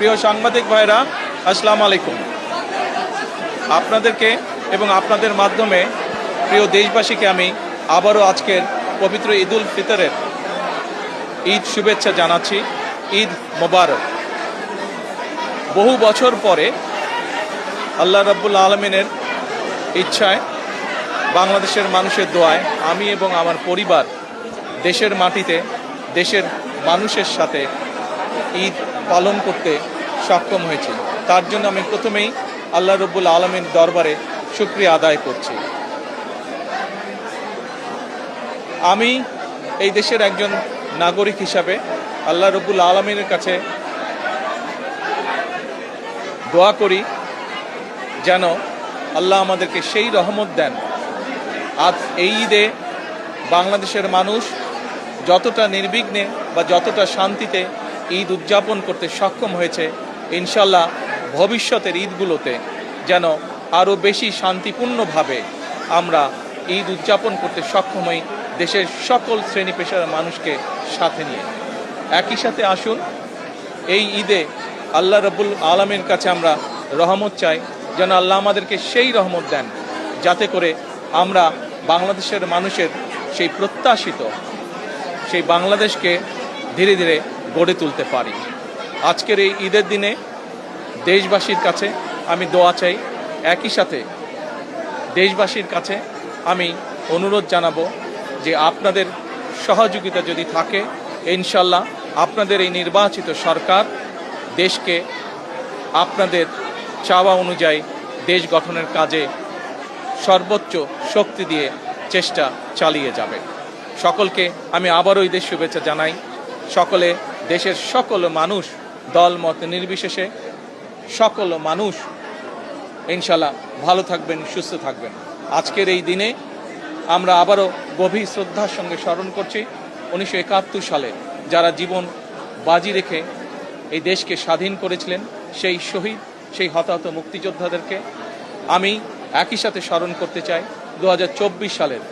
প্রিয় সাংবাদিক ভাইরা, আসসালামু আলাইকুম। আপনাদেরকে এবং আপনাদের মাধ্যমে প্রিয় দেশবাসীকে আমি আবারও আজকের পবিত্র ঈদুল ফিতরের ঈদ শুভেচ্ছা জানাচ্ছি। ঈদ মোবারক। বহু বছর পরে আল্লাহ রাব্বুল আলামিনের ইচ্ছায়, বাংলাদেশের মানুষের দোয়ায় আমি এবং আমার পরিবার দেশের মাটিতে দেশের মানুষের সাথে ঈদ পালন করতে সক্ষম হয়েছি। তার জন্য আমি প্রথমেই আল্লাহ রাব্বুল আলামিনের দরবারে শুকরিয়া আদায় করছি। আমি এই দেশের একজন নাগরিক হিসাবে আল্লাহ রাব্বুল আলামিনের কাছে দোয়া করি যেন আল্লাহ আমাদেরকে সেই রহমত দেন। আজ এই ঈদে বাংলাদেশের মানুষ যতটা নির্বিঘ্নে বা যতটা শান্তিতে ঈদ উদযাপন করতে সক্ষম হয়েছে, ইনশাল্লাহ ভবিষ্যতের ঈদগুলোতে যেন আরও বেশি শান্তিপূর্ণভাবে আমরা ঈদ উদযাপন করতে সক্ষম হই, দেশের সকল শ্রেণী পেশার মানুষকে সাথে নিয়ে। একই সাথে আসুন এই ঈদে আল্লাহ রাব্বুল আলামিনের কাছে আমরা রহমত চাই, যেন আল্লাহ আমাদেরকে সেই রহমত দেন যাতে করে আমরা বাংলাদেশের মানুষের সেই প্রত্যাশিত সেই বাংলাদেশকে ধীরে ধীরে গড়ে তুলতে পারি। আজকের এই ঈদের দিনে দেশবাসীর কাছে আমি দোয়া চাই। একই সাথে দেশবাসীর কাছে আমি অনুরোধ জানাবো যে আপনাদের সহযোগিতা যদি থাকে, ইনশাল্লাহ আপনাদের এই নির্বাচিত সরকার দেশকে আপনাদের চাওয়া অনুযায়ী দেশ গঠনের কাজে সর্বোচ্চ শক্তি দিয়ে চেষ্টা চালিয়ে যাবে। সকলকে আমি আবারও ঈদের শুভেচ্ছা জানাই। সকলে, দেশের সকল মানুষ, দল মত নির্বিশেষে সকল মানুষ ইনশাল্লাহ ভালো থাকবেন, সুস্থ থাকবেন। আজকের এই দিনে আমরা আবারও গভীর শ্রদ্ধার সঙ্গে স্মরণ করছি 1971 সালে যারা জীবন বাজি রেখে এই দেশকে স্বাধীন করেছিলেন, সেই শহীদ, সেই হতাহত মুক্তিযোদ্ধাদেরকে আমি একই সাথে স্মরণ করতে চাই 2024 সালের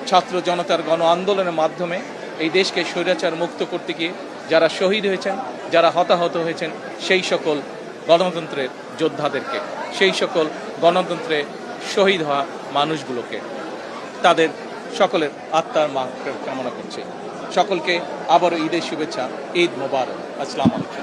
ছাত্র জনতার গণ আন্দোলনের মাধ্যমে এই দেশকে স্বৈরাচার মুক্ত করতে গিয়ে যারা শহীদ হয়েছেন, যারা হতাহত হয়েছেন, সেই সকল গণতন্ত্রের যোদ্ধাদেরকে, সেই সকল গণতন্ত্রে শহীদ হওয়া মানুষগুলোকে, তাদের সকলের আত্মার মাগফিরাত কামনা করছি। সকলকে আবারও ঈদের শুভেচ্ছা। ঈদ মোবারক। আসসালামু আলাইকুম।